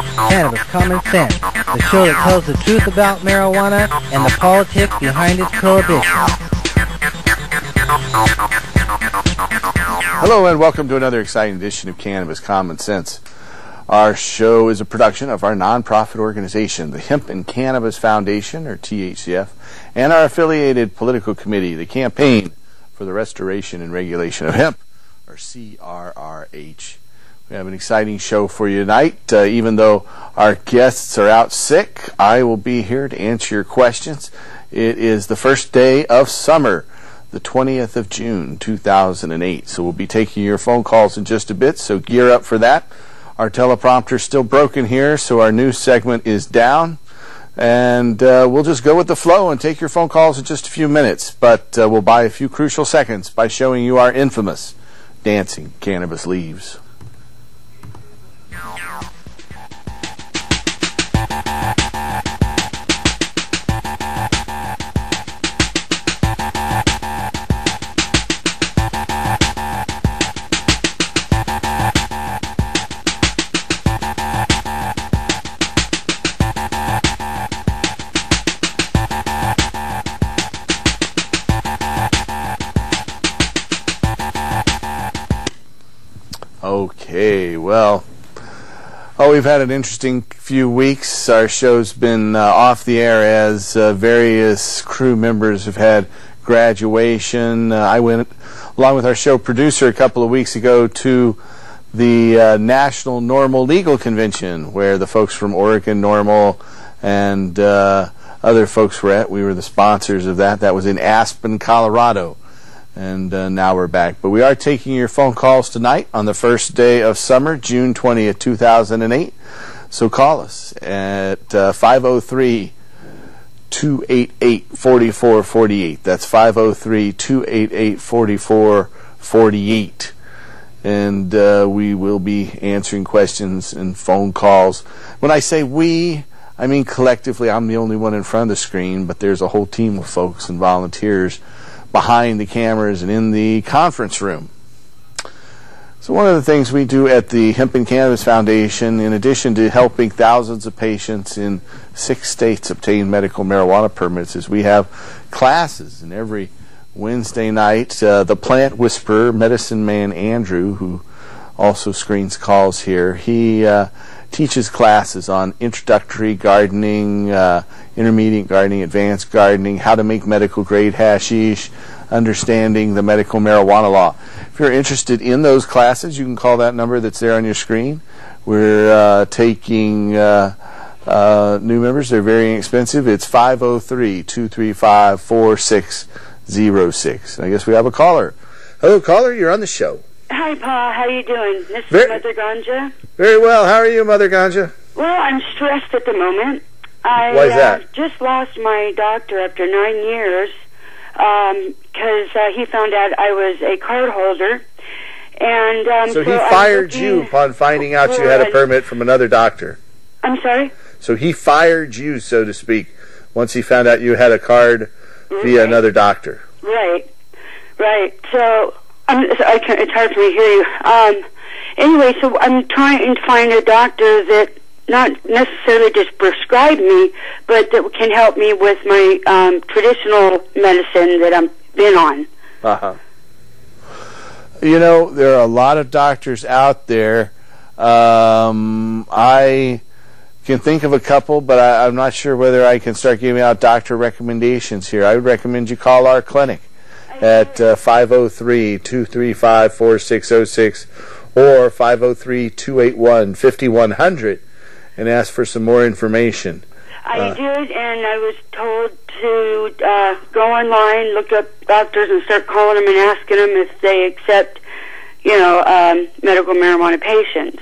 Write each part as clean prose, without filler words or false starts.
Cannabis Common Sense, the show that tells the truth about marijuana and the politics behind its prohibition. Hello and welcome to another exciting edition of Cannabis Common Sense. Our show is a production of our nonprofit organization, the Hemp and Cannabis Foundation, or THCF, and our affiliated political committee, the Campaign for the Restoration and Regulation of Hemp, or CRRH. We have an exciting show for you tonight. Even though our guests are out sick, I will be here to answer your questions. It is the first day of summer, the 20th of June, 2008. So we'll be taking your phone calls in just a bit, so gear up for that. Our teleprompter's still broken here, so our news segment is down. And we'll just go with the flow and take your phone calls in just a few minutes. But we'll buy a few crucial seconds by showing you our infamous dancing cannabis leaves. Okay, well, we've had an interesting few weeks. Our show's been off the air as various crew members have had graduation. I went, along with our show producer, a couple of weeks ago to the National Normal Legal Convention, where the folks from Oregon Normal and other folks were at. We were the sponsors of that. That was in Aspen, Colorado. And now we're back. But we are taking your phone calls tonight on the first day of summer, June 20th, 2008. So call us at 503-288-4448. That's 503-288-4448. And we will be answering questions and phone calls. When I say we, I mean collectively. I'm the only one in front of the screen, but there's a whole team of folks and volunteers behind the cameras and in the conference room. So one of the things we do at the Hemp and Cannabis Foundation, in addition to helping thousands of patients in 6 states obtain medical marijuana permits, is we have classes. And every Wednesday night, the plant whisperer, medicine man Andrew, who also screens calls here, he teaches classes on introductory gardening, intermediate gardening, advanced gardening, how to make medical grade hashish, understanding the medical marijuana law. If you're interested in those classes, you can call that number that's there on your screen. We're taking new members. They're very inexpensive. It's 503-235-4606. I guess we have a caller. Hello, caller. You're on the show. Hi, Pa. How you doing? This is Mother Ganja. Very well. How are you, Mother Ganja? Well, I'm stressed at the moment. Why is that? Just lost my doctor after 9 years because he found out I was a card holder. And so he fired you upon finding out you had a permit from another doctor. I'm sorry? So he fired you, so to speak, once he found out you had a card via another doctor. Right. So it's hard for me to hear you. Anyway, so I'm trying to find a doctor that not necessarily just prescribe me, but that can help me with my traditional medicine that I've been on. You know, there are a lot of doctors out there. I can think of a couple, but I'm not sure whether I can start giving out doctor recommendations here. I would recommend you call our clinic at 503-235-4606 or 503-281-5100 and ask for some more information. I did, and I was told to go online, look up doctors, and start calling them and asking them if they accept, medical marijuana patients.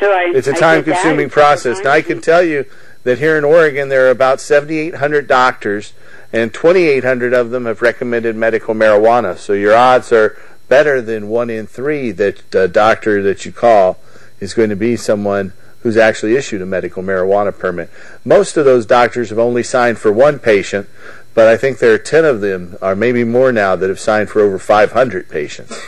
It's a time-consuming process. Now, I can tell you that here in Oregon there are about 7,800 doctors, and 2,800 of them have recommended medical marijuana. So your odds are better than 1 in 3 that the doctor that you call is going to be someone who's actually issued a medical marijuana permit. Most of those doctors have only signed for 1 patient, but I think there are 10 of them, or maybe more now, that have signed for over 500 patients.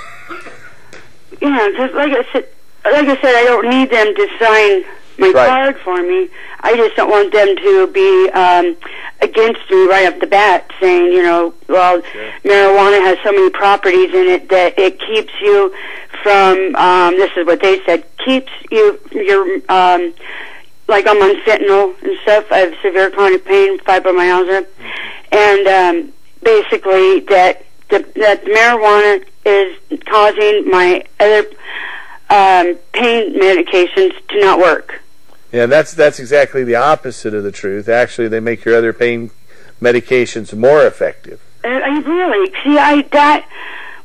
Yeah, just like I said, like I said, I don't need them to sign my card for me. I just don't want them to be against me right off the bat, saying, you know, well, marijuana has so many properties in it that it keeps you from, this is what they said, keeps you, like I'm on fentanyl and stuff. I have severe chronic pain, fibromyalgia, and basically that marijuana is causing my other pain medications to not work. Yeah, that's exactly the opposite of the truth. Actually, they make your other pain medications more effective. Really? See,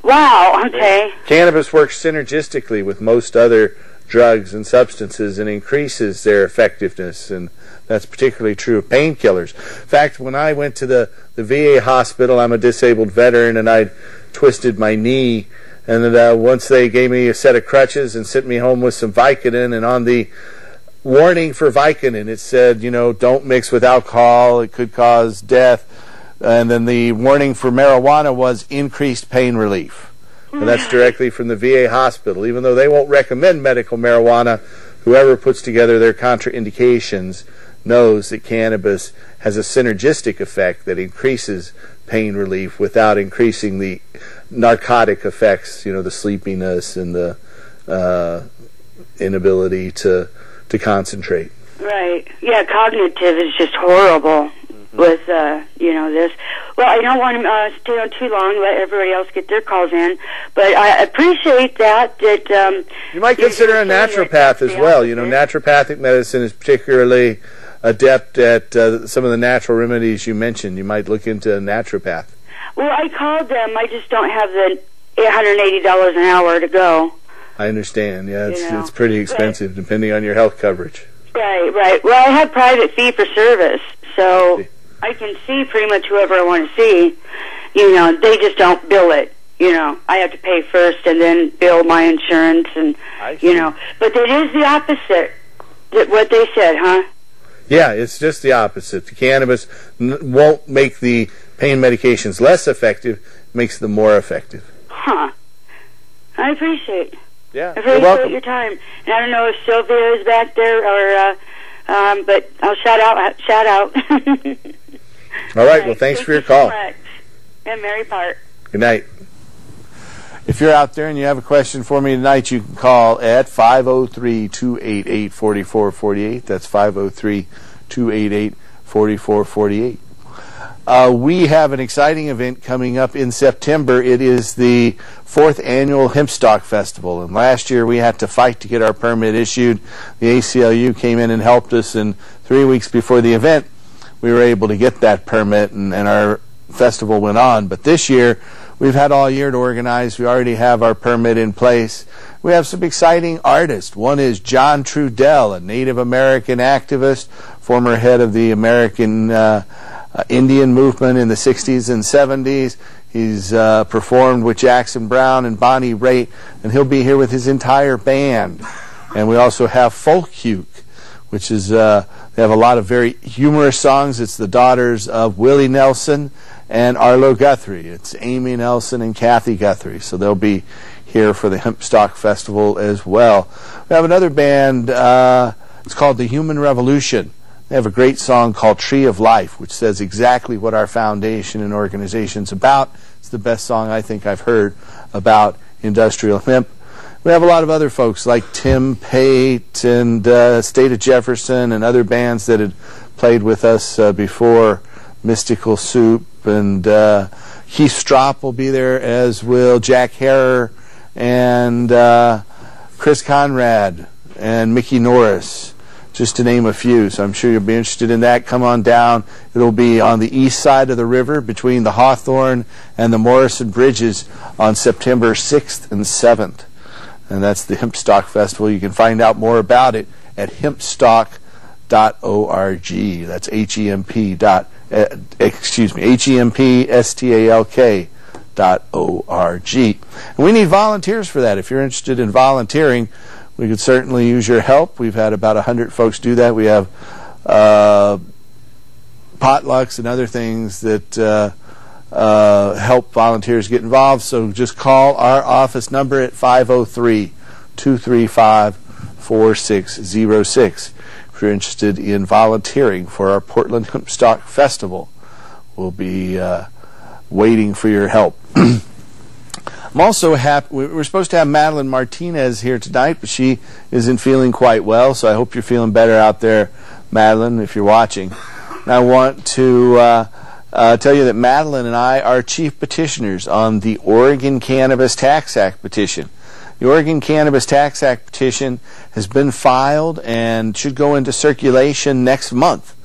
wow, okay. Cannabis works synergistically with most other drugs and substances and increases their effectiveness, and that's particularly true of painkillers. In fact, when I went to the VA hospital, I'm a disabled veteran, and I twisted my knee, and then, once they gave me a set of crutches and sent me home with some Vicodin, and on the warning for Vicodin it said, you know, don't mix with alcohol, it could cause death, and then the warning for marijuana was increased pain relief. And that's directly from the VA hospital. Even though they won't recommend medical marijuana, whoever puts together their contraindications knows that cannabis has a synergistic effect that increases pain relief without increasing the narcotic effects, you know, the sleepiness and the inability to concentrate. Right. Yeah, cognitive is just horrible with, you know, this. Well, I don't want to stay on too long, let everybody else get their calls in, but I appreciate that you might consider a naturopath as well. You know, naturopathic medicine is particularly adept at some of the natural remedies you mentioned. You might look into a naturopath. Well, I called them. I just don't have the $880 an hour to go. I understand. Yeah, it's pretty expensive depending on your health coverage. Right. Well, I have private fee-for-service, so I can see pretty much whoever I want to see. You know, they just don't bill it. You know, I have to pay first and then bill my insurance, and you know. But it is the opposite. What they said, huh? Yeah, it's just the opposite. The cannabis won't make the pain medications less effective; it makes them more effective. Huh. I appreciate. Yeah, I appreciate your time. And I don't know if Sylvia is back there or, but I'll shout out. All right. Well, thanks for your call. So much. And Mary Part. Good night. If you're out there and you have a question for me tonight, you can call at 503-288-4448. That's 503-288-4448. We have an exciting event coming up in September. It is the 4th Annual Hempstock Festival. And last year we had to fight to get our permit issued. The ACLU came in and helped us, and 3 weeks before the event we were able to get that permit, and our festival went on. But this year we've had all year to organize. We already have our permit in place. We have some exciting artists. One is John Trudell, a Native American activist, former head of the American Indian movement in the 60s and 70s. He's performed with Jackson Browne and Bonnie Raitt, and he'll be here with his entire band. And we also have Folk Huke, which is, they have a lot of very humorous songs. It's the daughters of Willie Nelson and Arlo Guthrie. It's Amy Nelson and Kathy Guthrie, so they'll be here for the Hempstock Festival as well. We have another band, it's called The Human Revolution. They have a great song called Tree of Life, which says exactly what our foundation and organization's about. It's the best song I think I've heard about industrial hemp. We have a lot of other folks like Tim Pate and State of Jefferson and other bands that had played with us before, Mystical Soup, and Keith Stropp will be there, as will Jack Harrer and Chris Conrad and Mickey Norris, just to name a few. So I'm sure you'll be interested in that. Come on down. It'll be on the east side of the river between the Hawthorne and the Morrison Bridges on September 6th and 7th. And that's the Hempstock Festival. You can find out more about it at hempstalk.org. That's hempstalk.org. And we need volunteers for that. If you're interested in volunteering, we could certainly use your help. We've had about 100 folks do that. We have potlucks and other things that help volunteers get involved. So just call our office number at 503-235-0000. 4606. If you're interested in volunteering for our Portland Hemp Stock Festival, we'll be waiting for your help. I'm also happy. We're supposed to have Madeline Martinez here tonight, but she isn't feeling quite well, so I hope you're feeling better out there, Madeline, if you're watching. And I want to tell you that Madeline and I are chief petitioners on the Oregon Cannabis Tax Act petition. The Oregon Cannabis Tax Act petition has been filed and should go into circulation next month.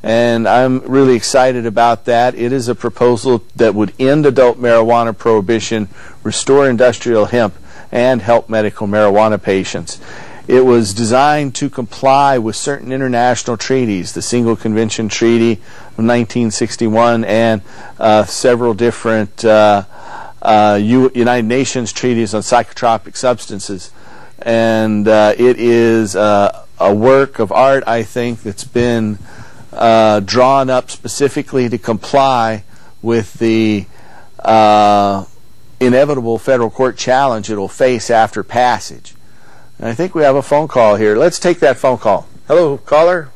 And I'm really excited about that. It is a proposal that would end adult marijuana prohibition, restore industrial hemp, and help medical marijuana patients. It was designed to comply with certain international treaties, the Single Convention Treaty of 1961 and several different United Nations treaties on psychotropic substances. And it is a work of art, I think, that's been drawn up specifically to comply with the inevitable federal court challenge it will face after passage. And I think we have a phone call here. Let's take that phone call. Hello, caller.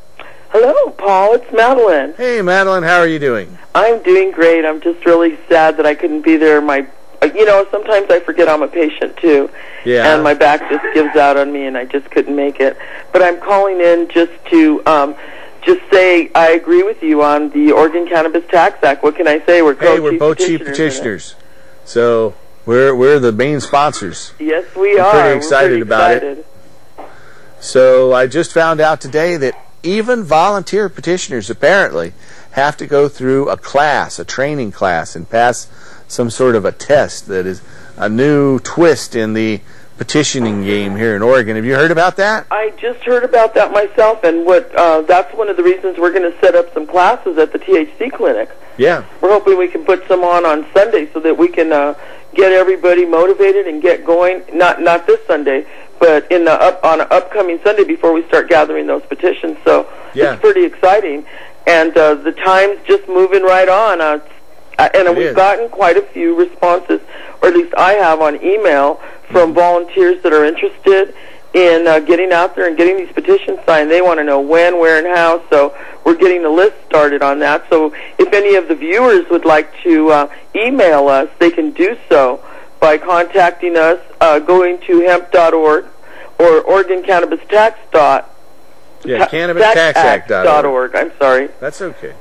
Hello, Paul. It's Madeline. Hey, Madeline. How are you doing? I'm doing great. I'm just really sad that I couldn't be there. Sometimes I forget I'm a patient, too. Yeah. And my back just gives out on me, and I just couldn't make it. But I'm calling in just to just say I agree with you on the Oregon Cannabis Tax Act. What can I say? We're both chief petitioners. So we're the main sponsors. Yes, we are. We're pretty excited about it. So I just found out today that even volunteer petitioners apparently have to go through a training class, and pass some sort of a test that is a new twist in the petitioning game here in Oregon. Have you heard about that? I just heard about that myself, and that's one of the reasons we're going to set up some classes at the THC clinic. Yeah. We're hoping we can put some on Sunday so that we can get everybody motivated and get going. Not this Sunday, but on an upcoming Sunday before we start gathering those petitions. So yeah. It's pretty exciting, and the time's just moving right on. And we've gotten quite a few responses, or at least I have, on email from volunteers that are interested in getting out there and getting these petitions signed. They want to know when, where, and how, so we're getting the list started on that. So if any of the viewers would like to email us, they can do so by contacting us, going to hemp.org or CannabisTaxAct.org. I'm sorry. That's okay.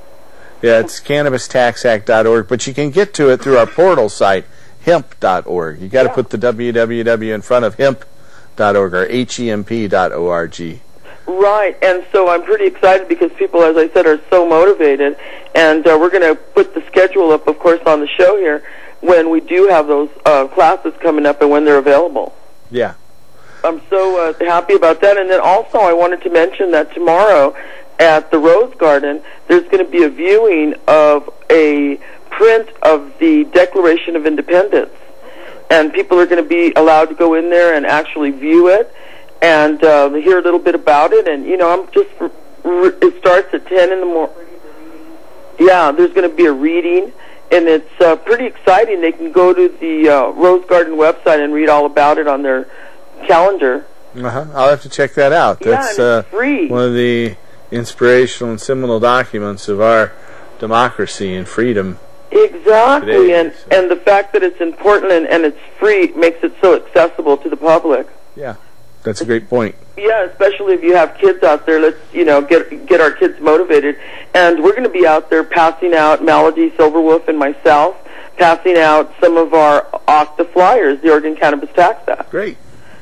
Yeah, it's CannabisTaxAct.org, but you can get to it through our portal site, hemp.org. You got to put the www in front of hemp.org or hemp.org. Right, and so I'm pretty excited because people, as I said, are so motivated, and we're going to put the schedule up, of course, on the show here when we do have those classes coming up and when they're available. Yeah. I'm so happy about that. And then also I wanted to mention that tomorrow at the Rose Garden, there's going to be a viewing of a print of the Declaration of Independence. And people are going to be allowed to go in there and actually view it and hear a little bit about it. And, it starts at 10 in the morning. Yeah, there's going to be a reading, and it's pretty exciting. They can go to the Rose Garden website and read all about it on their calendar. I'll have to check that out. That's and it's free. One of the inspirational and seminal documents of our democracy and freedom. Exactly, today, and the fact that it's in Portland and it's free makes it so accessible to the public. Yeah, that's a great point. Yeah, especially if you have kids out there. Let's get our kids motivated, and we're going to be out there passing out, Melody, Silverwolf, and myself, passing out some of our OCTA flyers, the Oregon Cannabis Tax Act. Great.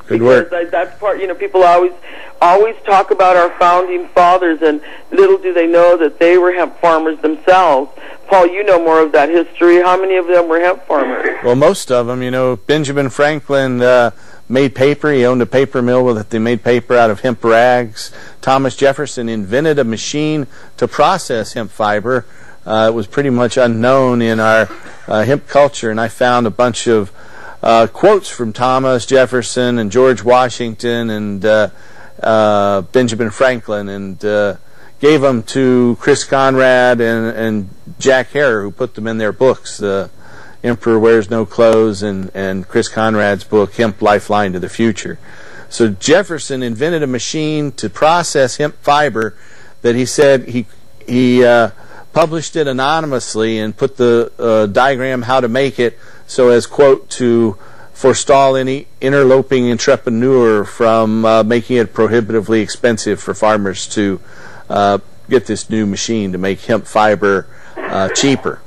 Good work. Because that's part, people always talk about our founding fathers, and little do they know that they were hemp farmers themselves. Paul, you know more of that history. How many of them were hemp farmers? Well, most of them. Benjamin Franklin made paper. He owned a paper mill that they made paper out of hemp rags. Thomas Jefferson invented a machine to process hemp fiber. It was pretty much unknown in our hemp culture, and I found a bunch of quotes from Thomas Jefferson and George Washington and Benjamin Franklin, and gave them to Chris Conrad and Jack Hare, who put them in their books, Emperor Wears No Clothes and Chris Conrad's book, Hemp Lifeline to the Future. So Jefferson invented a machine to process hemp fiber that he said he published it anonymously and put the diagram how to make it so as, quote, to forestall any interloping entrepreneur from making it prohibitively expensive for farmers to get this new machine to make hemp fiber cheaper.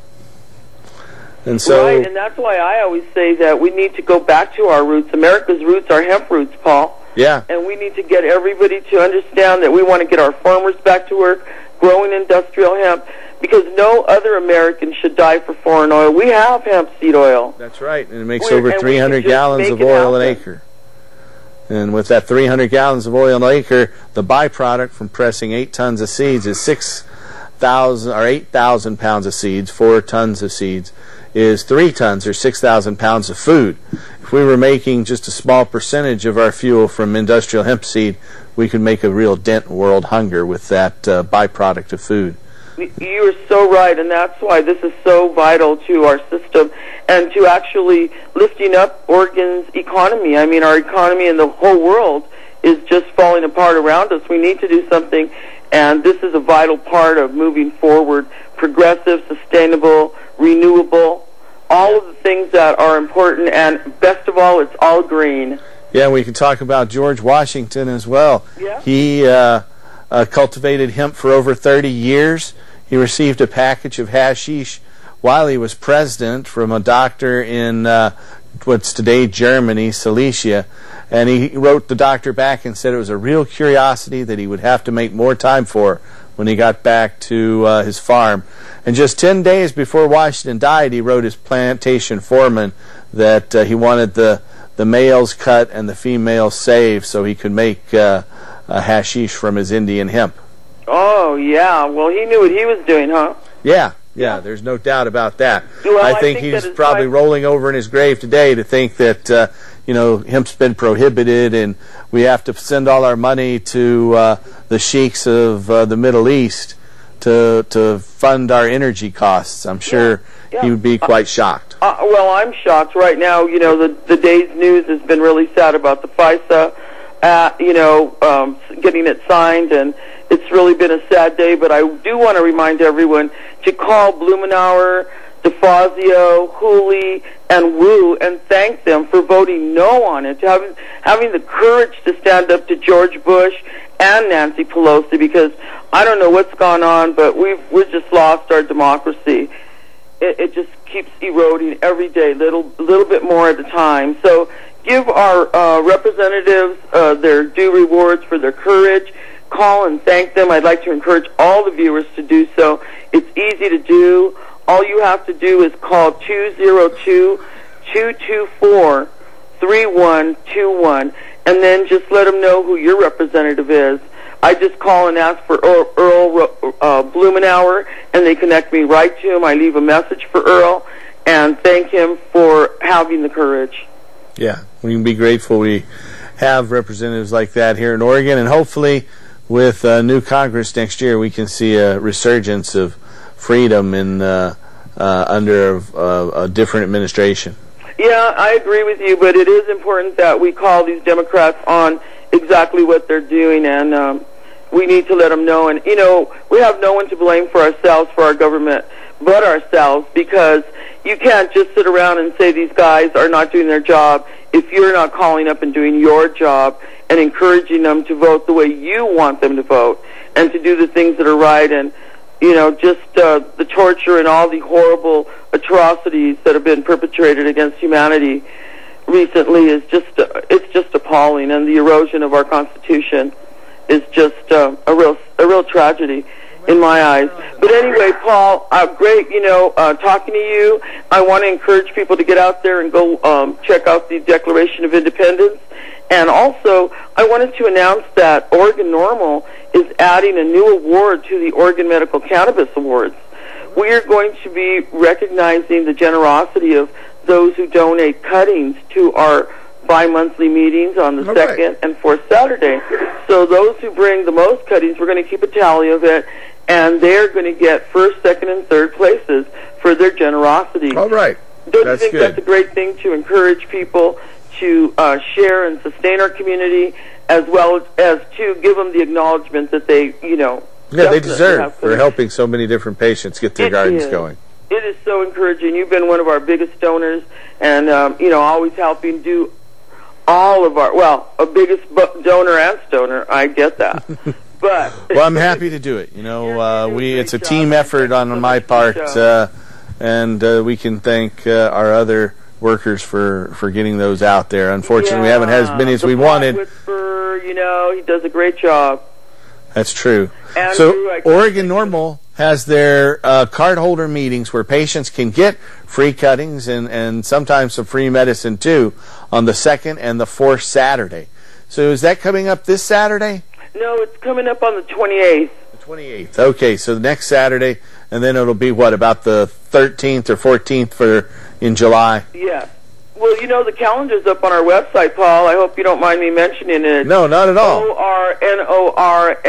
And so, right, and that's why I always say that we need to go back to our roots. America's roots are hemp roots, Paul. Yeah. And we need to get everybody to understand that we want to get our farmers back to work, growing industrial hemp, because no other American should die for foreign oil. We have hemp seed oil. That's right, and it makes over 300 gallons of oil an acre. And with that 300 gallons of oil an acre, the byproduct from pressing 8 tons of seeds is 6,000 or 8,000 pounds of seeds. 4 tons of seeds is 3 tons or 6,000 pounds of food. If we were making just a small percentage of our fuel from industrial hemp seed, we could make a real dent in world hunger with that byproduct of food. You are so right, and that's why this is so vital to our system and to actually lifting up Oregon's economy. I mean, our economy in the whole world is just falling apart around us. We need to do something, and this is a vital part of moving forward, progressive, sustainable, renewable, all of the things that are important, and best of all, it's all green. Yeah, we can talk about George Washington as well. Yeah. He cultivated hemp for over 30 years. He received a package of hashish while he was president from a doctor in what's today Germany, Silesia, and he wrote the doctor back and said it was a real curiosity that he would have to make more time for when he got back to his farm. And just 10 days before Washington died, he wrote his plantation foreman that he wanted the males cut and the females saved so he could make hashish from his Indian hemp. Oh, yeah. Well, he knew what he was doing, huh? Yeah, there's no doubt about that. Well, I think he's probably rolling over in his grave today to think that, hemp's been prohibited and we have to send all our money to the sheiks of the Middle East to fund our energy costs. I'm sure he would be quite shocked. Well, I'm shocked right now. You know, the day's news has been really sad about the FISA, getting it signed, and it's really been a sad day. But I do want to remind everyone to call Blumenauer, DeFazio, Hooley, and Wu and thank them for voting no on it, having the courage to stand up to George Bush and Nancy Pelosi, because I don't know what's gone on, but we've just lost our democracy. It just keeps eroding every day, little bit more at a time. So give our representatives their due rewards for their courage. Call and thank them. I'd like to encourage all the viewers to do so. It's easy to do. All you have to do is call 202-224-3121, and then just let them know who your representative is. I just call and ask for Earl Blumenauer, and they connect me right to him. I leave a message for Earl and thank him for having the courage. Yeah, we can be grateful we have representatives like that here in Oregon, and hopefully with new Congress next year we can see a resurgence of freedom in under a different administration. Yeah, I agree with you, but it is important that we call these Democrats on exactly what they're doing, and we need to let them know. And, we have no one to blame for ourselves, for our government, but ourselves, because you can't just sit around and say these guys are not doing their job if you're not calling up and doing your job and encouraging them to vote the way you want them to vote and to do the things that are right. And just the torture and all the horrible atrocities that have been perpetrated against humanity recently is it's just appalling, and the erosion of our Constitution is just a real tragedy in my eyes. But anyway, Paul, great, talking to you. I want to encourage people to get out there and go check out the Declaration of Independence. And also, I wanted to announce that Oregon NORML is adding a new award to the Oregon Medical Cannabis Awards. We are going to be recognizing the generosity of those who donate cuttings to our bi-monthly meetings on the second and fourth Saturday. So those who bring the most cuttings, we're going to keep a tally of it, and they're going to get first, second, and third places for their generosity. All right. Don't you think that's a great thing to encourage people to share and sustain our community, as well as to give them the acknowledgement that they, they deserve for helping so many different patients get their gardens going. It is so encouraging. You've been one of our biggest donors, and always helping do all of our a biggest donor and stoner. I get that, but well, I'm happy to do it. It's a team effort on my part, and we can thank our other workers for getting those out there. Unfortunately, we haven't had as many as we wanted. Whisperer, he does a great job. That's true. Andrew, so Oregon Normal has their card holder meetings where patients can get free cuttings and sometimes some free medicine too on the 2nd and the 4th Saturday. So is that coming up this Saturday? No, it's coming up on the 28th. The 28th. Okay, so the next Saturday, and then it'll be about the 13th or 14th in July? Yeah. Well, the calendar's up on our website, Paul. I hope you don't mind me mentioning it. No, not at all.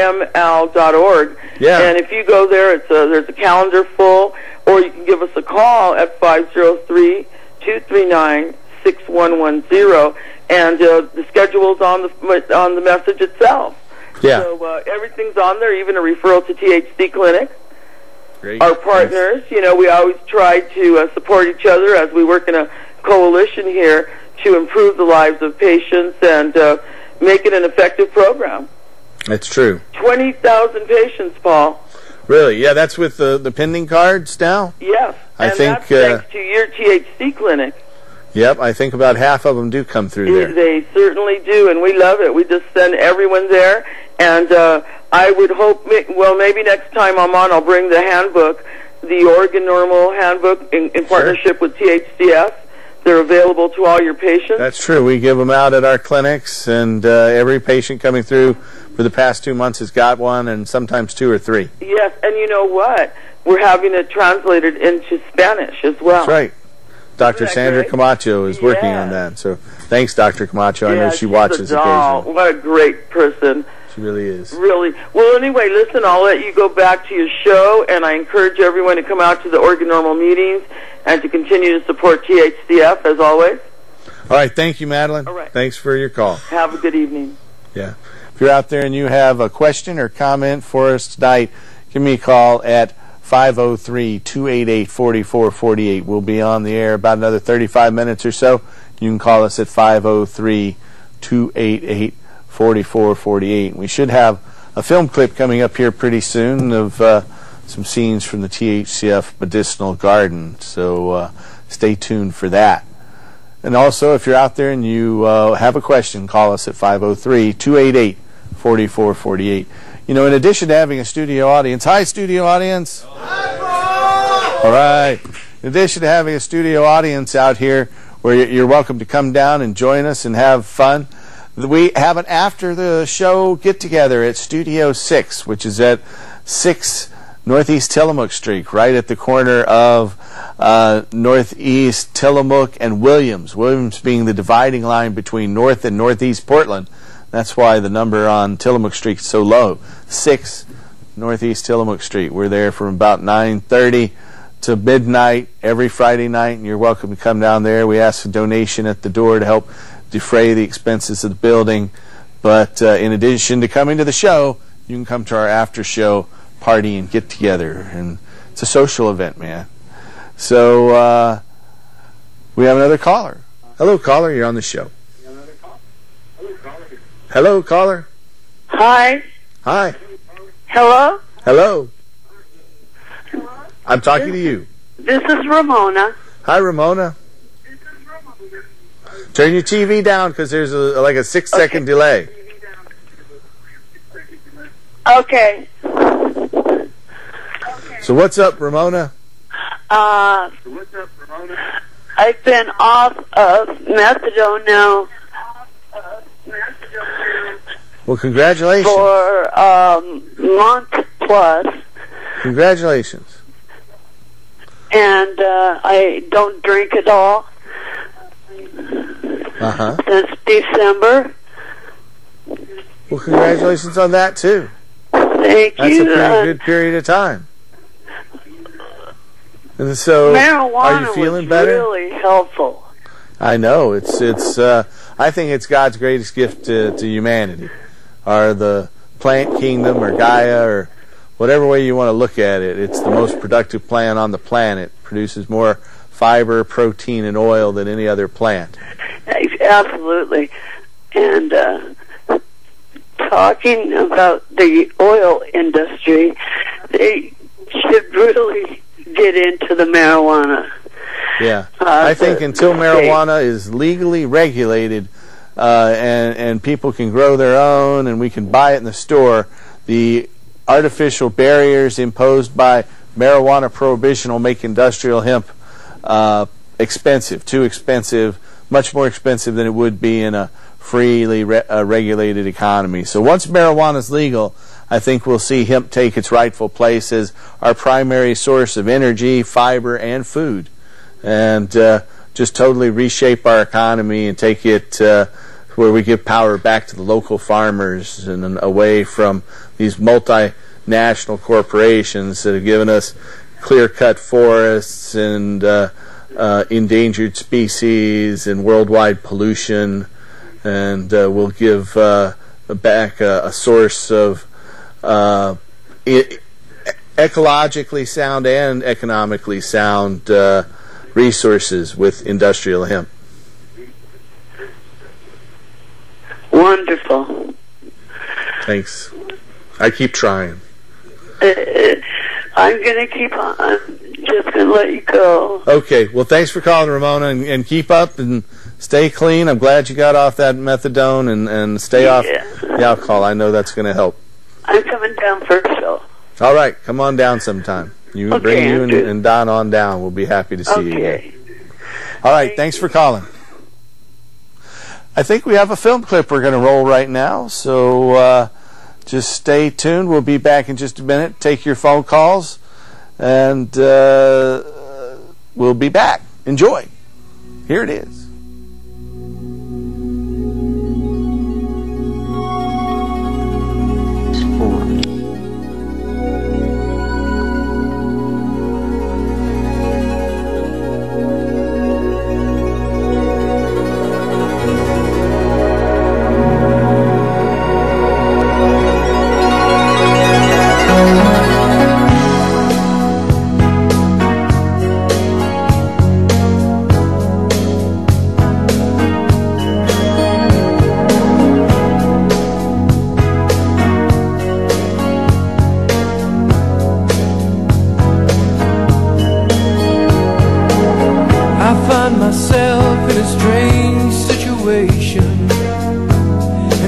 ornorml.org. Yeah. And if you go there, there's a calendar full, or you can give us a call at 503-239-6110, and the schedule's on the message itself. Yeah. So everything's on there, even a referral to THC clinic. Great. Our partners, we always try to support each other as we work in a coalition here to improve the lives of patients and make it an effective program. That's true. 20,000 patients, Paul. Really? Yeah, that's with the pending cards now? Yes. I think that's thanks to your THC clinic. Yep, I think about half of them do come through there. They certainly do, and we love it. We just send everyone there, and I would hope, maybe next time I'm on, I'll bring the handbook, the Oregon Normal Handbook, in partnership with THCF. They're available to all your patients. That's true. We give them out at our clinics, and every patient coming through for the past 2 months has got one, and sometimes 2 or 3. Yes, and you know what? We're having it translated into Spanish as well. That's right. Dr. Sandra Camacho is working on that. So thanks, Dr. Camacho. I know she watches occasionally. What a great person. She really is. Really. Well, anyway, listen, I'll let you go back to your show, and I encourage everyone to come out to the Oregon Normal meetings and to continue to support THCF, as always. All right. Thank you, Madeline. All right. Thanks for your call. Have a good evening. Yeah. If you're out there and you have a question or comment for us tonight, give me a call at 503-288-4448. We'll be on the air about another 35 minutes or so. You can call us at 503-288-4448. We should have a film clip coming up here pretty soon of some scenes from the THCF Medicinal Garden. So stay tuned for that. And also, if you're out there and you have a question, call us at 503-288-4448. In addition to having a studio audience, hi, studio audience. Hi, all right. In addition to having a studio audience out here where you're welcome to come down and join us and have fun, we have an after the show get-together at Studio 6, which is at 6 Northeast Tillamook Street, right at the corner of Northeast Tillamook and Williams. Williams being the dividing line between North and Northeast Portland. That's why the number on Tillamook Street is so low. 6 Northeast Tillamook Street. We're there from about 9:30 to midnight every Friday night, and you're welcome to come down there. We ask a donation at the door to help defray the expenses of the building. But in addition to coming to the show, you can come to our after-show party and get together. And it's a social event, man. So we have another caller. Hello, caller. You're on the show. Hello, caller. Hi. Hi. Hello? Hello. I'm talking to you. This is Ramona. Hi, Ramona. Turn your TV down because there's like a 6-second delay. Okay. So what's up, Ramona? I've been off of methadone now. Well, congratulations. For a month plus. Congratulations. And I don't drink at all. Since December. Well, congratulations on that, too. Thank That's you. a pretty good period of time. And so, marijuana are you feeling was better? really helpful. I know. I think it's God's greatest gift to humanity, or the plant kingdom, or Gaia, or whatever way you want to look at it. It's the most productive plant on the planet. It produces more fiber, protein, and oil than any other plant. Absolutely. And talking about the oil industry, they should really get into the marijuana. Yeah, I think until marijuana is legally regulated and people can grow their own and we can buy it in the store, the artificial barriers imposed by marijuana prohibition will make industrial hemp expensive, too expensive, much more expensive than it would be in a freely regulated economy. So once marijuana is legal, I think we'll see hemp take its rightful place as our primary source of energy, fiber, and food, and just totally reshape our economy and take it where we give power back to the local farmers and away from these multinational corporations that have given us clear-cut forests and endangered species and worldwide pollution, and will give back a source of ecologically sound and economically sound resources with industrial hemp. Wonderful. Thanks. I keep trying. I'm going to keep on. I'm just going to let you go. Okay. Well, thanks for calling, Ramona, and keep up and stay clean. I'm glad you got off that methadone and stay off the alcohol. I know that's going to help. I'm coming down for a show. All right. Come on down sometime. You Okay, bring you Andrew. and Don on down. We'll be happy to see you Okay. again. All right. Thanks for calling. I think we have a film clip we're going to roll right now, so just stay tuned. We'll be back in just a minute. Take your phone calls, and we'll be back. Enjoy. Here it is.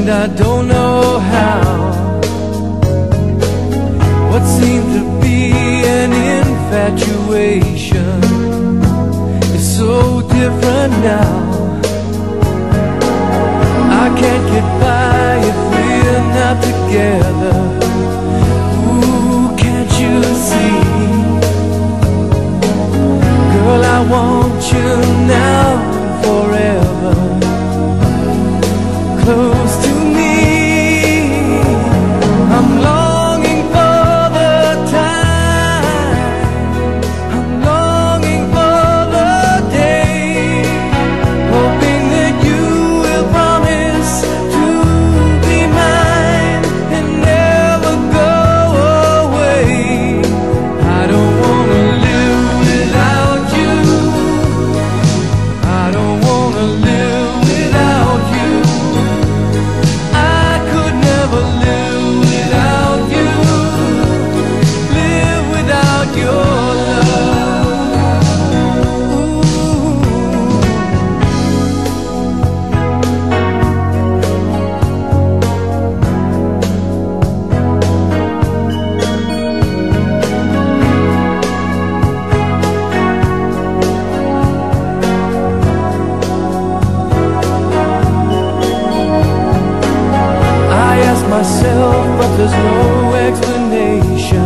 I don't know how. What seemed to be an infatuation is so different now. I can't get by if we're not together. Ooh, can't you see? Girl, I want you now and forever. Close to me, I'm longing for the time, I'm longing for the day, hoping that you will promise to be mine and never go away. I don't want to live without you, I don't want to live without you. Myself, but there's no explanation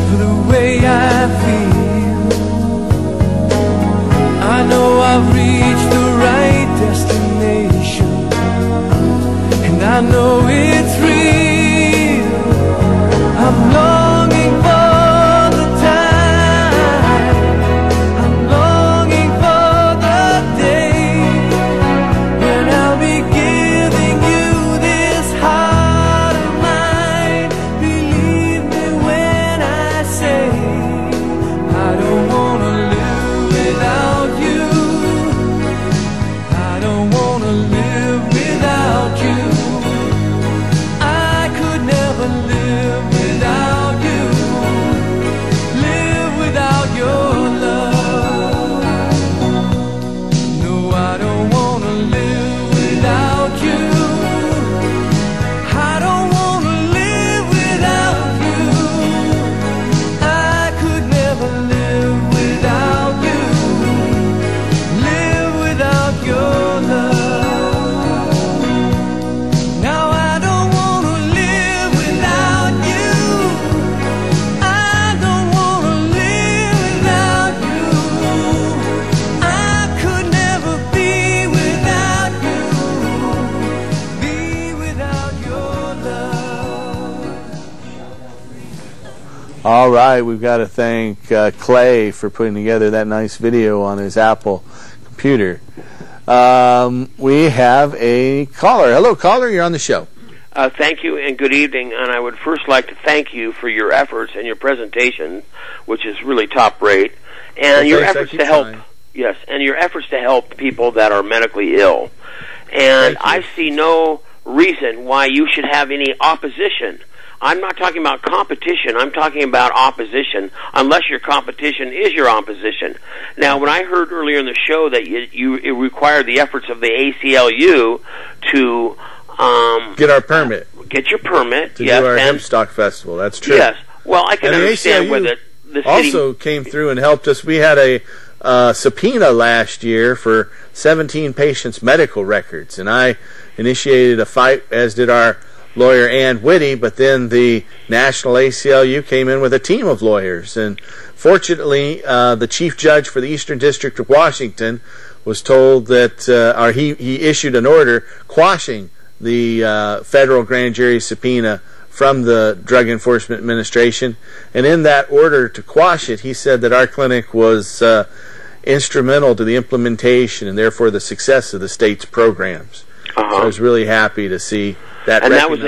for the way I feel. I know I've reached the right destination, and I know it's real. I'm longing for the time, I'm longing for the All right, we've got to thank Clay for putting together that nice video on his Apple computer. We have a caller. Hello, caller. You're on the show. Thank you and good evening. And I would first like to thank you for your efforts and your presentation, which is really top rate, and your efforts to help. Yes, and your efforts to help people that are medically ill. And I see no reason why you should have any opposition. I'm not talking about competition. I'm talking about opposition, unless your competition is your opposition. Now, when I heard earlier in the show that it required the efforts of the ACLU to get our permit, get your permit, to do our hemp stock festival. That's true. Yes. Well, I can understand where the city also came through and helped us. We had a subpoena last year for 17 patients' medical records, and I initiated a fight, as did our lawyer Ann Whitty, but then the National ACLU came in with a team of lawyers, and fortunately the chief judge for the Eastern District of Washington was told that he issued an order quashing the federal grand jury subpoena from the Drug Enforcement Administration, and in that order to quash it, he said that our clinic was instrumental to the implementation and therefore the success of the state's programs. So I was really happy to see that. And that was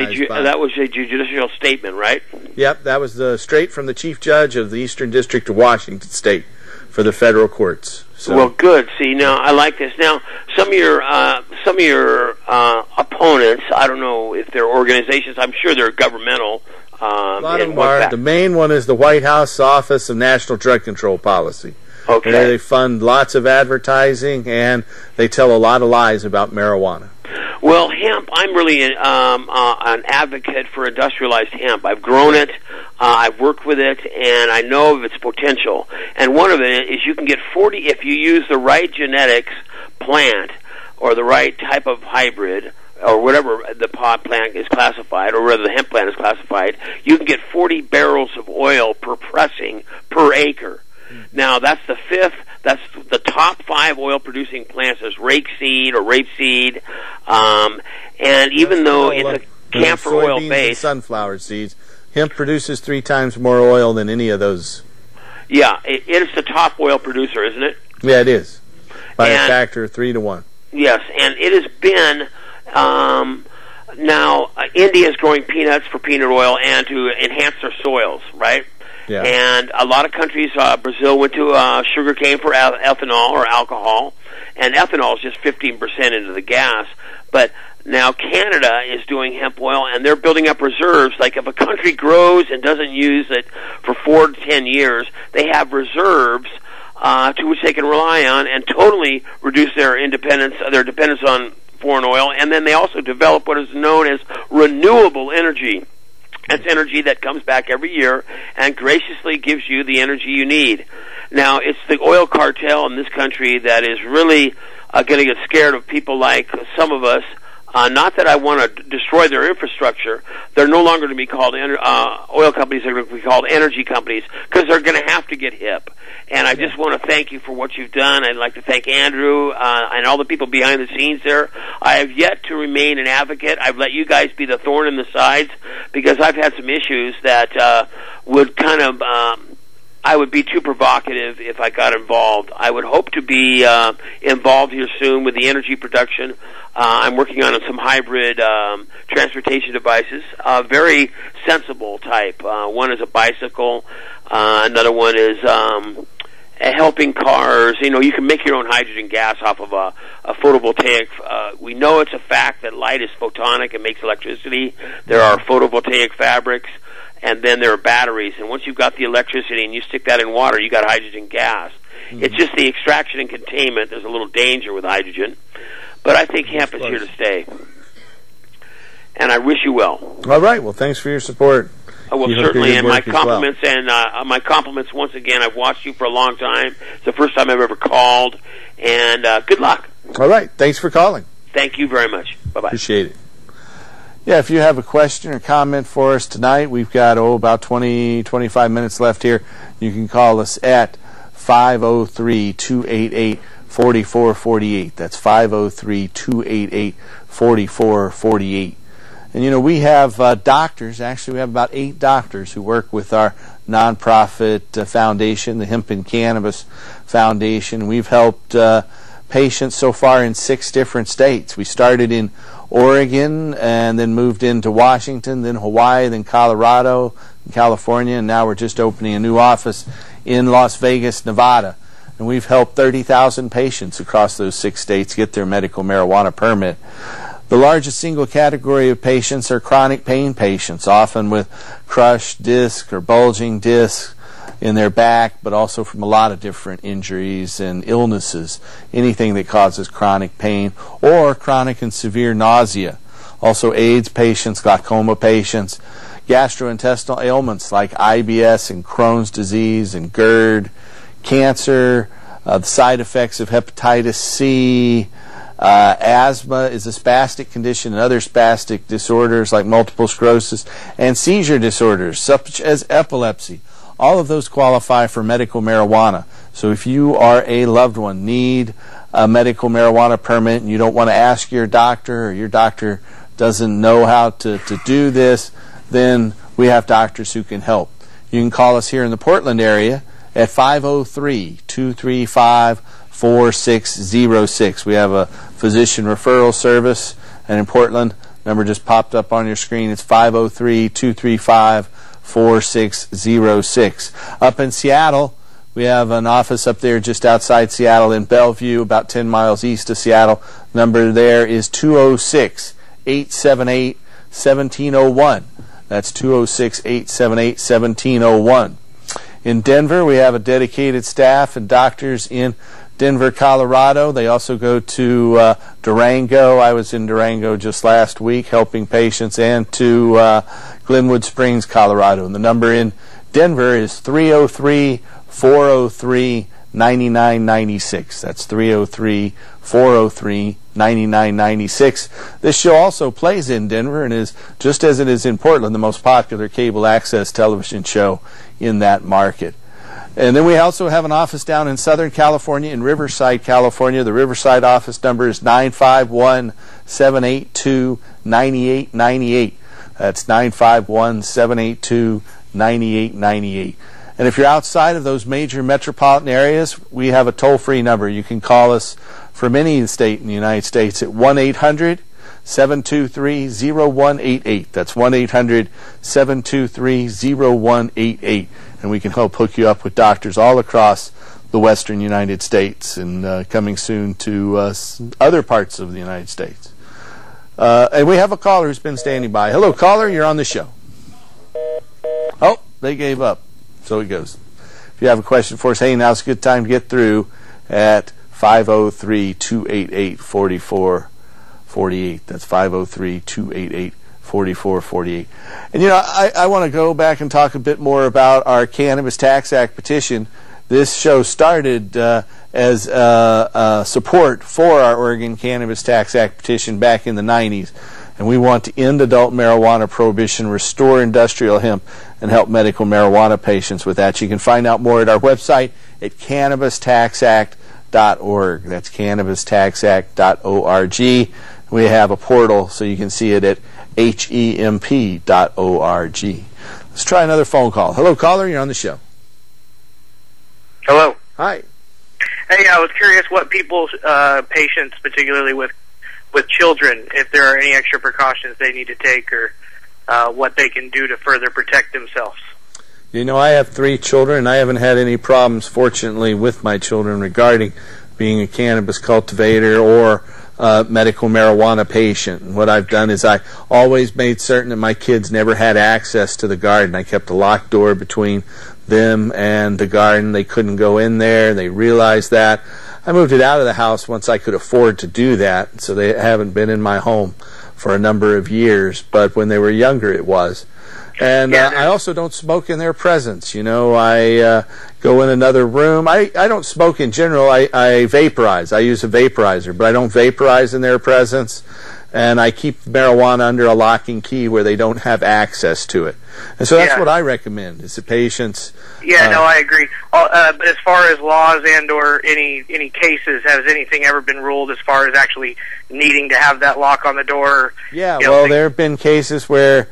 a judicial statement, right? Yep, that was straight from the chief judge of the Eastern District of Washington State for the federal courts. So. Well, good. See, now I like this. Now, some of your opponents, I don't know if they're organizations. I'm sure they're governmental. A lot of them are. The main one is the White House Office of National Drug Control Policy. Okay. They fund lots of advertising, and they tell a lot of lies about marijuana. Well, hemp, I'm really an advocate for industrialized hemp. I've grown it, I've worked with it, and I know of its potential. And one of it is you can get 40, if you use the right genetics plant or the right type of hybrid, or whatever the pot plant is classified, or whether the hemp plant is classified, you can get 40 barrels of oil per pressing per acre. Now, that's the top 5 oil-producing plants. There's rapeseed or rapeseed, and even though it's a camphor oil base, sunflower seeds, hemp produces 3 times more oil than any of those. Yeah, it is the top oil producer, isn't it? Yeah, it is, by a factor of 3 to 1. Yes, and it has been. Now, India is growing peanuts for peanut oil and to enhance their soils, right? Yeah. And a lot of countries, Brazil went to sugar cane for ethanol or alcohol, and ethanol is just 15% into the gas. But now Canada is doing hemp oil, and they're building up reserves. Like if a country grows and doesn't use it for 4 to 10 years, they have reserves to which they can rely on and totally reduce their dependence on foreign oil. And then they also develop what is known as renewable energy. It's energy that comes back every year and graciously gives you the energy you need. Now, it's the oil cartel in this country that is really going to get scared of people like some of us. Not that I want to destroy their infrastructure. They're no longer going to be called oil companies. They're going to be called energy companies because they're going to have to get hip. And I just want to thank you for what you've done. I'd like to thank Andrew and all the people behind the scenes there. I have yet to remain an advocate. I've let you guys be the thorn in the sides because I've had some issues that would kind of I would be too provocative if I got involved. I would hope to be involved here soon with the energy production. I'm working on some hybrid transportation devices, very sensible type. One is a bicycle. Another one is helping cars. You know, you can make your own hydrogen gas off of a photovoltaic. We know it's a fact that light is photonic and makes electricity. There are photovoltaic fabrics. And then there are batteries, and once you've got the electricity and you stick that in water, you got hydrogen gas. Mm-hmm. It's just the extraction and containment. There's a little danger with hydrogen, but I think hemp is here to stay. And I wish you well. All right. Well, thanks for your support. Well, certainly, and my compliments. And my compliments once again. I've watched you for a long time. It's the first time I've ever called, and good luck. All right. Thanks for calling. Thank you very much. Bye-bye. Appreciate it. Yeah, if you have a question or comment for us tonight, we've got, about 20-25 minutes left here. You can call us at 503-288-4448. That's 503-288-4448. And, you know, we have doctors. Actually, we have about 8 doctors who work with our nonprofit foundation, the Hemp and Cannabis Foundation. We've helped patients so far in 6 different states. We started in Oregon and then moved into Washington, then Hawaii, then Colorado, California, and now we're just opening a new office in Las Vegas, Nevada. And we've helped 30,000 patients across those 6 states get their medical marijuana permit. The largest single category of patients are chronic pain patients, often with crushed disc or bulging disc in their back, but also from a lot of different injuries and illnesses, anything that causes chronic pain or chronic and severe nausea. Also AIDS patients, glaucoma patients, gastrointestinal ailments like IBS and Crohn's disease and GERD, cancer, the side effects of hepatitis C. Asthma is a spastic condition, and other spastic disorders like multiple sclerosis, and seizure disorders such as epilepsy. All of those qualify for medical marijuana. So if you are a loved one, need a medical marijuana permit, and you don't want to ask your doctor, or your doctor doesn't know how to do this, then we have doctors who can help. You can call us here in the Portland area at 503-235-4606. We have a physician referral service, and in Portland, number just popped up on your screen. It's 503-235-4606. Up in Seattle, we have an office up there just outside Seattle in Bellevue, about 10 miles east of Seattle. Number there is 206-878-1701. That's 206-878-1701. In Denver, we have a dedicated staff and doctors in Denver, Colorado. They also go to Durango. I was in Durango just last week helping patients, and to Glenwood Springs, Colorado. And the number in Denver is 303-403-9996. That's 303-403-9996. This show also plays in Denver and is, just as it is in Portland, the most popular cable access television show in that market. And then we also have an office down in Southern California, in Riverside, California. The Riverside office number is 951-782-9898. That's 951-782-9898. And if you're outside of those major metropolitan areas, we have a toll-free number. You can call us from any state in the United States at 1-800-723-0188. That's 1-800-723-0188. And we can help hook you up with doctors all across the western United States, and coming soon to other parts of the United States. And we have a caller who's been standing by. Hello, caller. You're on the show. Oh, they gave up. So it goes. If you have a question for us, hey, now's a good time to get through at 503-288-4448. That's 503-288-4448. And, you know, I want to go back and talk a bit more about our Cannabis Tax Act petition. This show started as support for our Oregon Cannabis Tax Act petition back in the 90s. And we want to end adult marijuana prohibition, restore industrial hemp, and help medical marijuana patients with that. You can find out more at our website at cannabistaxact.org. That's cannabistaxact.org. We have a portal so you can see it at hemp.org. Let's try another phone call. Hello, caller. You're on the show. Hello. Hi. Hey, I was curious what people's patients, particularly with children, if there are any extra precautions they need to take, or what they can do to further protect themselves. You know, I have 3 children, and I haven't had any problems, fortunately, with my children regarding being a cannabis cultivator or medical marijuana patient. And what I've done is I always made certain that my kids never had access to the garden. I kept a locked door between them and the garden. They couldn't go in there. They realized that. I moved it out of the house once I could afford to do that, so they haven't been in my home for a number of years, but when they were younger it was. And I also don't smoke in their presence. You know, I go in another room. I don't smoke in general. I vaporize. I use a vaporizer, but I don't vaporize in their presence. and I keep marijuana under a lock and key where they don't have access to it. And so that's what I recommend, is that patients... Yeah, no, I agree. But as far as laws and or any cases, has anything ever been ruled as far as actually needing to have that lock on the door? Yeah, well, there have been cases where,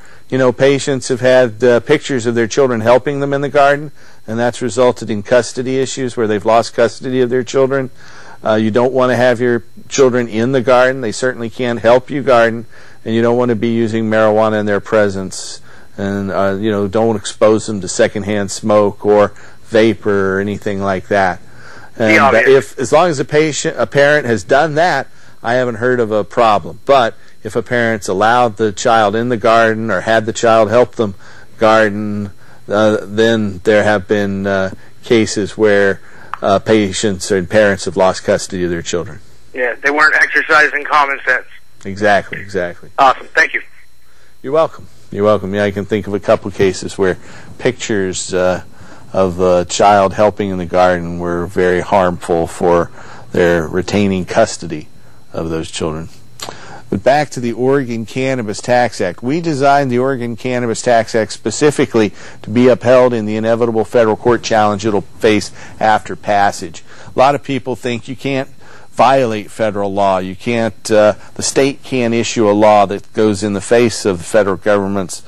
patients have had pictures of their children helping them in the garden, and that's resulted in custody issues where they've lost custody of their children. You don't want to have your children in the garden. They certainly can't help you garden, and you don't want to be using marijuana in their presence. And, don't expose them to secondhand smoke or vapor or anything like that. And as long as a parent has done that, I haven't heard of a problem. But if a parent's allowed the child in the garden or had the child help them garden, then there have been cases where patients and parents have lost custody of their children. Yeah, they weren't exercising common sense. Exactly. Awesome. Thank you. You're welcome. Yeah, I can think of a couple cases where pictures of a child helping in the garden were very harmful for their retaining custody of those children. But back to the Oregon Cannabis Tax Act. We designed the Oregon Cannabis Tax Act specifically to be upheld in the inevitable federal court challenge it'll face after passage. A lot of people think you can't violate federal law. You can't, the state can't issue a law that goes in the face of the federal government's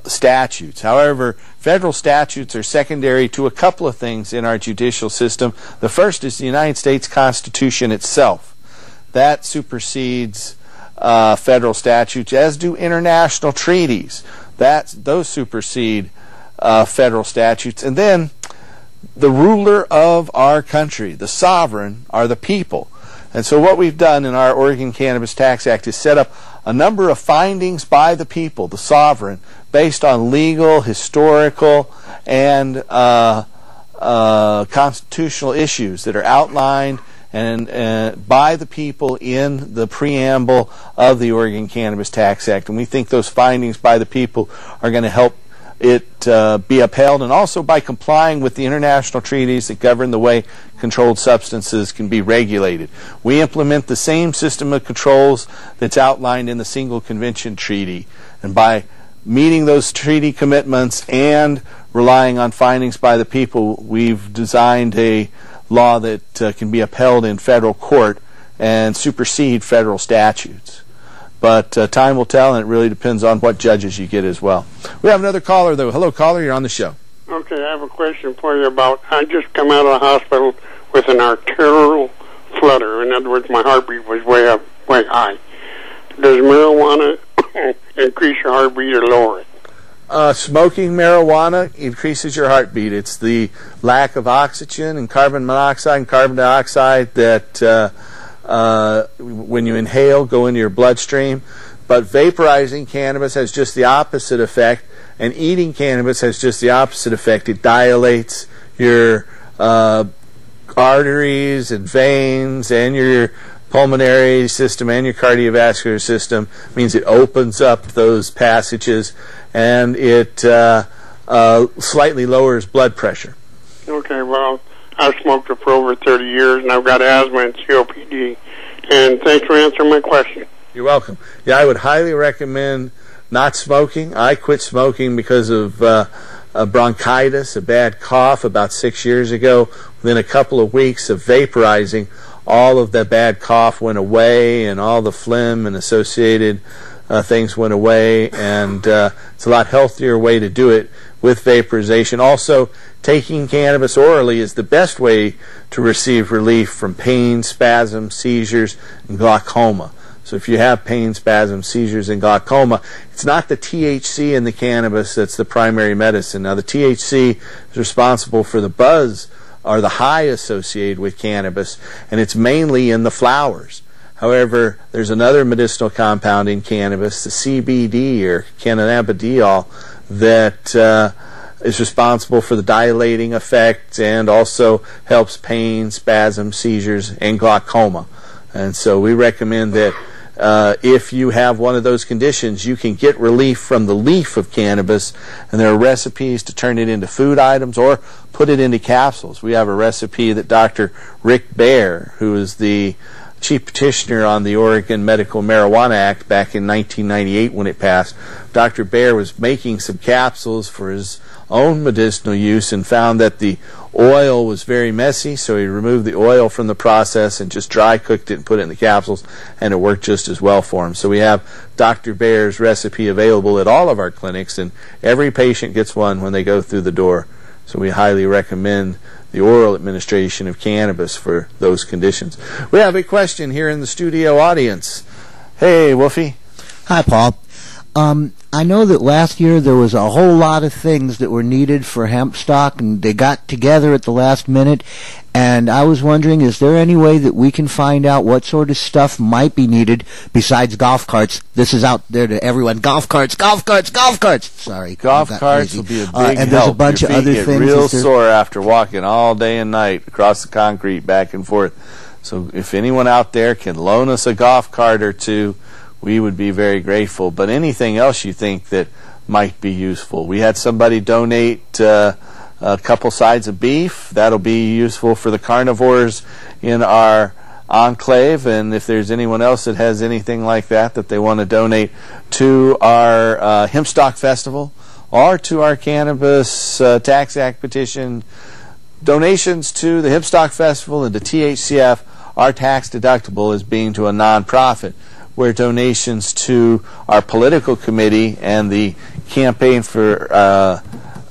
statutes. However, federal statutes are secondary to a couple of things in our judicial system. The first is the United States Constitution itself. That supersedes federal statutes, as do international treaties. Those supersede federal statutes. And then the ruler of our country, the sovereign, are the people. And so what we've done in our Oregon Cannabis Tax Act is set up a number of findings by the people, the sovereign, based on legal, historical, and constitutional issues that are outlined and by the people in the preamble of the Oregon Cannabis Tax Act. And we think those findings by the people are going to help it be upheld, and also by complying with the international treaties that govern the way controlled substances can be regulated. We implement the same system of controls that's outlined in the Single Convention Treaty, and by meeting those treaty commitments and relying on findings by the people, we've designed a law that can be upheld in federal court and supersede federal statutes. But time will tell, and it really depends on what judges you get as well. We have another caller, though. Hello, caller. You're on the show. Okay, I have a question for you about, I just come out of the hospital with an arterial flutter. In other words, my heartbeat was way high. Does marijuana increase your heartbeat or lower it? Smoking marijuana increases your heartbeat. It's the lack of oxygen and carbon monoxide and carbon dioxide that when you inhale go into your bloodstream. But vaporizing cannabis has just the opposite effect, and eating cannabis has just the opposite effect. It dilates your arteries and veins and your pulmonary system and your cardiovascular system. It means it opens up those passages, and it slightly lowers blood pressure. Okay, well, I've smoked it for over 30 years, and I've got asthma and COPD. And thanks for answering my question. You're welcome. Yeah, I would highly recommend not smoking. I quit smoking because of bronchitis, a bad cough about 6 years ago. Within a couple of weeks of vaporizing, all of the bad cough went away, and all the phlegm and associated things went away, and it's a lot healthier way to do it with vaporization. Also, taking cannabis orally is the best way to receive relief from pain, spasms, seizures, and glaucoma. So if you have pain, spasms, seizures, and glaucoma, it's not the THC in the cannabis that's the primary medicine. Now, the THC is responsible for the buzz or the high associated with cannabis, and it's mainly in the flowers. However, there's another medicinal compound in cannabis, the CBD or cannabidiol, that is responsible for the dilating effect and also helps pain, spasms, seizures, and glaucoma. And so we recommend that if you have one of those conditions, you can get relief from the leaf of cannabis, and there are recipes to turn it into food items or put it into capsules. We have a recipe that Dr. Rick Baer, who is the chief petitioner on the Oregon Medical Marijuana Act back in 1998 when it passed. Dr. Baer was making some capsules for his own medicinal use and found that the oil was very messy, so he removed the oil from the process and just dry cooked it and put it in the capsules, and it worked just as well for him. So we have Dr. Baer's recipe available at all of our clinics, and every patient gets one when they go through the door. So we highly recommend the oral administration of cannabis for those conditions. We have a question here in the studio audience. Hey, Wolfie. Hi, Paul. I know that last year there was a whole lot of things that were needed for hemp stock, and they got together at the last minute, and I was wondering, is there any way that we can find out what sort of stuff might be needed besides golf carts? This is out there to everyone. Golf carts, golf carts, golf carts! Sorry. Golf carts will be a big help. And there's a bunch of other things. Your feet get real sore after walking all day and night across the concrete back and forth. So if anyone out there can loan us a golf cart or two, we would be very grateful. But anything else you think that might be useful. We had somebody donate a couple sides of beef. That'll be useful for the carnivores in our enclave. And if there's anyone else that has anything like that they want to donate to our Hemp Stock Festival or to our Cannabis Tax Act petition, donations to the Hemp Stock Festival and to THCF are tax deductible as being to a nonprofit, where donations to our political committee and the campaign for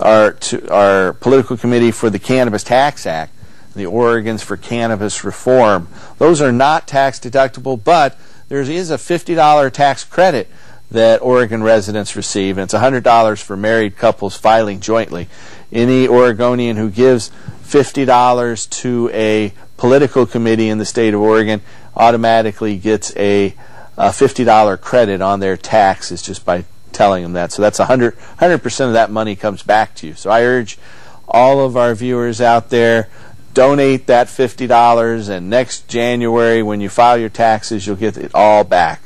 our political committee for the Cannabis Tax Act, the Oregons for Cannabis Reform, those are not tax deductible, but there is a $50 tax credit that Oregon residents receive, and it's $100 for married couples filing jointly. Any Oregonian who gives $50 to a political committee in the state of Oregon automatically gets a $50 credit on their taxes just by telling them that. So that's 100% of that money comes back to you. So I urge all of our viewers out there, donate that $50, and next January when you file your taxes, you'll get it all back.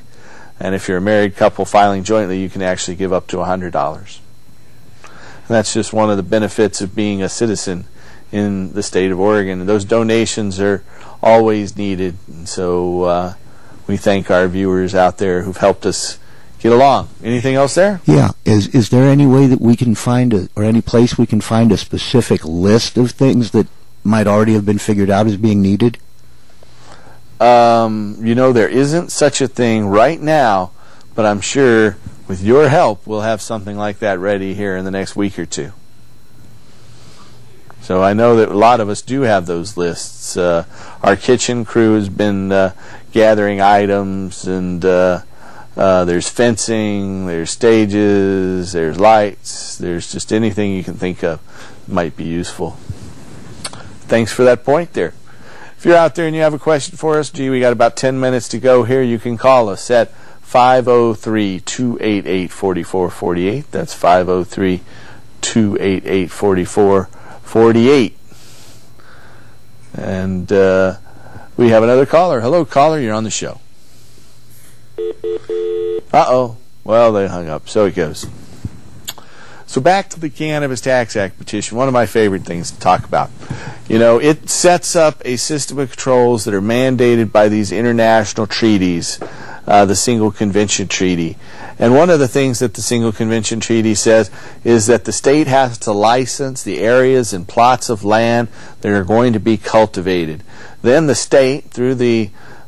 And if you're a married couple filing jointly, you can actually give up to $100. And that's just one of the benefits of being a citizen in the state of Oregon. And those donations are always needed. And so we thank our viewers out there who've helped us get along. Anything else there? Yeah. Is there any way that we can find or any place we can find a specific list of things that might already have been figured out as being needed? There isn't such a thing right now, but I'm sure with your help we'll have something like that ready here in the next week or two. So I know that a lot of us do have those lists. Our kitchen crew has been gathering items, and there's fencing, there's stages, there's lights, there's just anything you can think of might be useful. Thanks for that point there. If you're out there and you have a question for us, we got about 10 minutes to go here. You can call us at 503-288-4448. That's 503-288-4448. And we have another caller. Hello, caller. You're on the show. Uh-oh. Well, they hung up. So it goes. So back to the Cannabis Tax Act petition, one of my favorite things to talk about. It sets up a system of controls that are mandated by these international treaties, the Single Convention Treaty. And one of the things that the Single Convention Treaty says is that the state has to license the areas and plots of land that are going to be cultivated. Then the state, through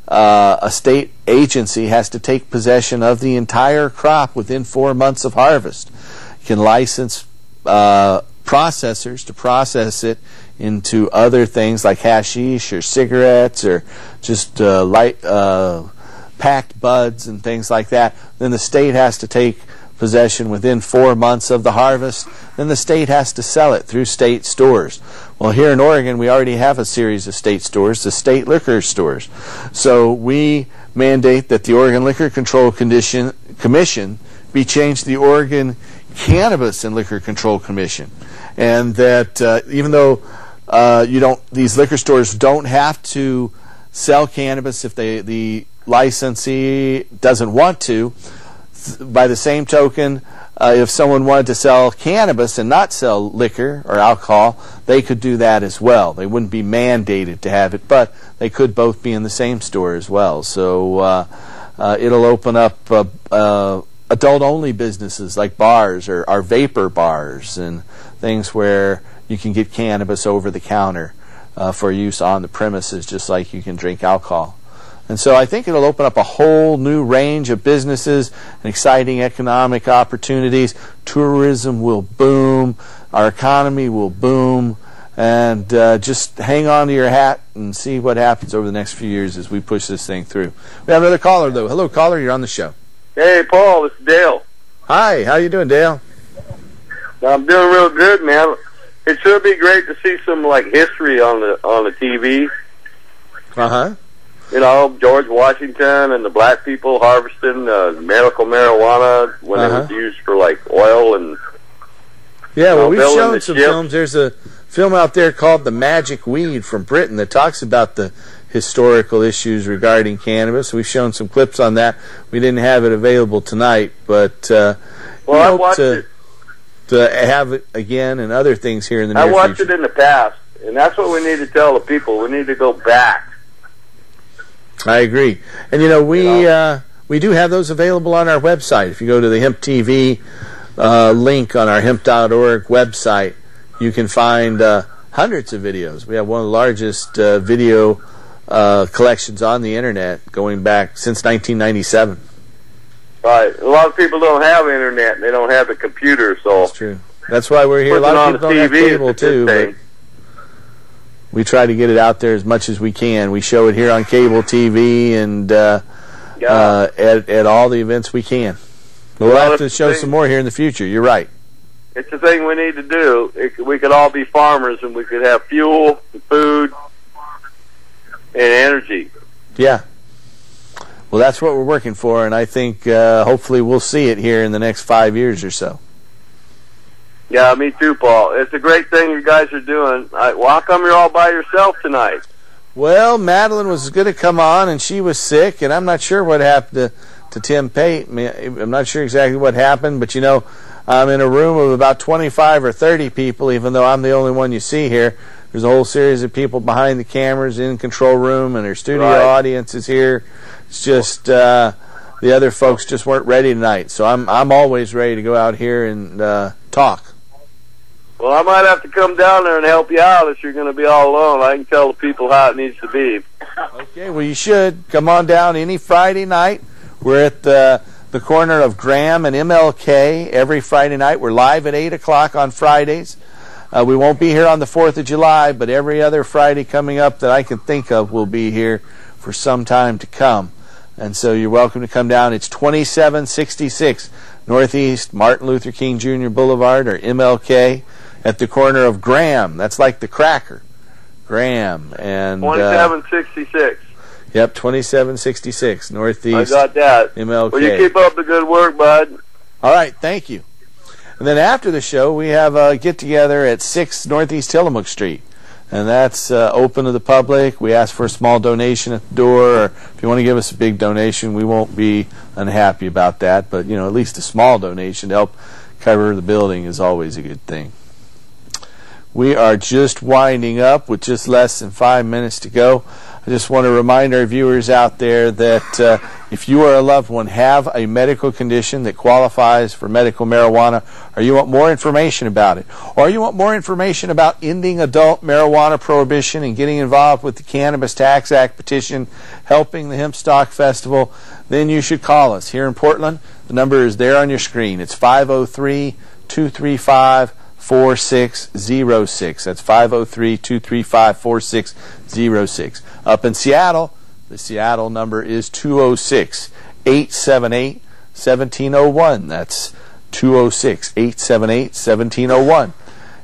a state agency, has to take possession of the entire crop within 4 months of harvest. You can license processors to process it into other things like hashish or cigarettes or just light packed buds and things like that. Then the state has to take possession within 4 months of the harvest. Then the state has to sell it through state stores. Well, here in Oregon, we already have a series of state stores, the state liquor stores. So we mandate that the Oregon Liquor Control Commission be changed to the Oregon Cannabis and Liquor Control Commission, and that even though these liquor stores don't have to sell cannabis if the licensee doesn't want to, by the same token, if someone wanted to sell cannabis and not sell liquor or alcohol, they could do that as well. They wouldn't be mandated to have it, but they could both be in the same store as well. So it'll open up adult-only businesses like bars or vapor bars and things where you can get cannabis over the counter for use on the premises, just like you can drink alcohol. And so I think it'll open up a whole new range of businesses and exciting economic opportunities. Tourism will boom. Our economy will boom. And just hang on to your hat and see what happens over the next few years as we push this thing through. We have another caller, though. Hello, caller. You're on the show. Hey, Paul. This is Dale. Hi. How you doing, Dale? I'm doing real good, man. It should be great to see some like history on the TV. Uh-huh. You know, George Washington and the black people harvesting medical marijuana when it was used for like oil and. Yeah, well, we've shown some films. There's a film out there called The Magic Weed from Britain that talks about the historical issues regarding cannabis. We've shown some clips on that. We didn't have it available tonight, but well, I watched it. To have it again and other things here in the near future. I watched it in the past, and that's what we need to tell the people. We need to go back. I agree. And, you know, we do have those available on our website. If you go to the Hemp TV link on our hemp.org website, you can find hundreds of videos. We have one of the largest video collections on the Internet going back since 1997. Right. A lot of people don't have Internet, and they don't have a computer, so... That's true. That's why we're here. A lot of people don't have cable, too, but we try to get it out there as much as we can. We show it here on cable TV and at all the events we can. But we'll have to show some more here in the future. You're right. It's the thing we need to do. We could all be farmers, and we could have fuel, and food, and energy. Yeah. Well, that's what we're working for, and I think hopefully we'll see it here in the next 5 years or so. Yeah, me too, Paul. It's a great thing you guys are doing. Well, how come you're all by yourself tonight? Well, Madeline was going to come on, and she was sick, and I'm not sure what happened to Tim Pate. I'm not sure exactly what happened, but, you know, I'm in a room of about 25 or 30 people, even though I'm the only one you see here. There's a whole series of people behind the cameras in the control room, and our studio audience is here. It's just the other folks just weren't ready tonight, so I'm always ready to go out here and talk. Well, I might have to come down there and help you out if you're going to be all alone. I can tell the people how it needs to be. Okay, well, you should. Come on down any Friday night. We're at the corner of Graham and MLK every Friday night. We're live at 8 o'clock on Fridays. We won't be here on the 4th of July, but every other Friday coming up that I can think of will be here for some time to come. And so you're welcome to come down. It's 2766 Northeast Martin Luther King Jr. Boulevard, or MLK, at the corner of Graham. That's like the cracker. Graham. And 2766. Yep, 2766 Northeast. I got that. MLK. Well, you keep up the good work, bud. All right, thank you. And then after the show, we have a get-together at 6 Northeast Tillamook Street. And that's open to the public. We ask for a small donation at the door. Or if you want to give us a big donation, we won't be unhappy about that. But, you know, at least a small donation to help cover the building is always a good thing. We are just winding up with just less than 5 minutes to go. I just want to remind our viewers out there that if you or a loved one have a medical condition that qualifies for medical marijuana, or you want more information about it, or you want more information about ending adult marijuana prohibition and getting involved with the Cannabis Tax Act petition, helping the Hemp Stock Festival, then you should call us here in Portland. The number is there on your screen. It's 503-235-4606. That's 503-235-4606. Up in Seattle, the Seattle number is 206-878-1701. That's 206-878-1701.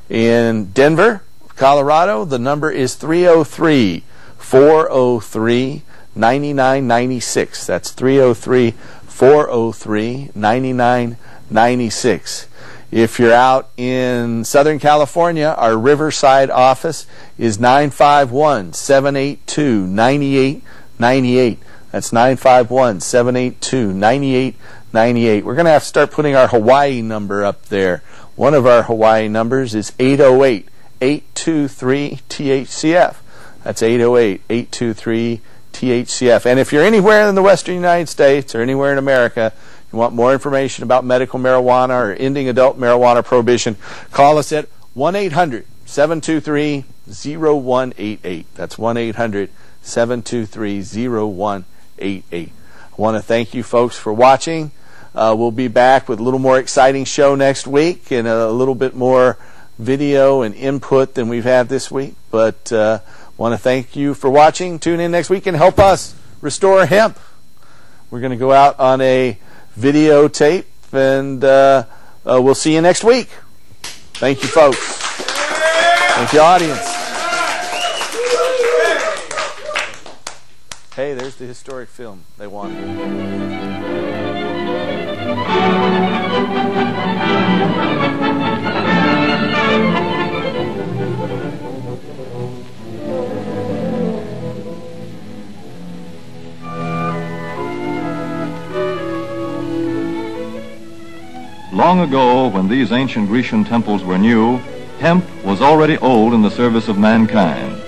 In Denver, Colorado, the number is 303-403-9996. That's 303-403-9996. If you're out in Southern California, our Riverside office is 951-782-9898. That's 951-782-9898. 98. We're going to have to start putting our Hawaii number up there. One of our Hawaii numbers is 808-823-THCF. That's 808-823-THCF. And if you're anywhere in the western United States or anywhere in America, you want more information about medical marijuana or ending adult marijuana prohibition, call us at 1-800-723-0188. That's 1-800-723-0188. I want to thank you folks for watching. We'll be back with a little more exciting show next week and a little bit more video and input than we've had this week. But want to thank you for watching. Tune in next week and help us restore hemp. We're going to go out on a videotape, and we'll see you next week. Thank you, folks. Thank you, audience. Hey, there's the historic film they wanted. Long ago, when these ancient Grecian temples were new, hemp was already old in the service of mankind.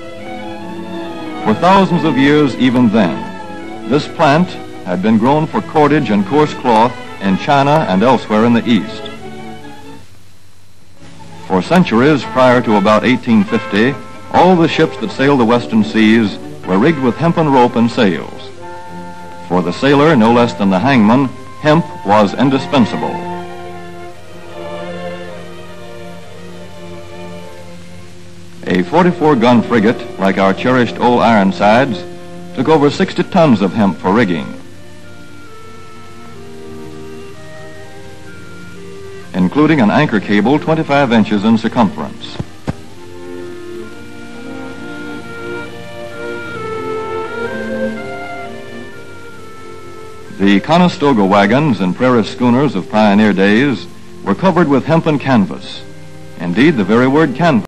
For thousands of years even then, this plant had been grown for cordage and coarse cloth in China and elsewhere in the East. For centuries prior to about 1850, all the ships that sailed the western seas were rigged with hempen rope and sails. For the sailor, no less than the hangman, hemp was indispensable. A 44-gun frigate, like our cherished old Ironsides, took over 60 tons of hemp for rigging. Including an anchor cable 25 inches in circumference. The Conestoga wagons and prairie schooners of pioneer days were covered with hempen canvas. Indeed, the very word canvas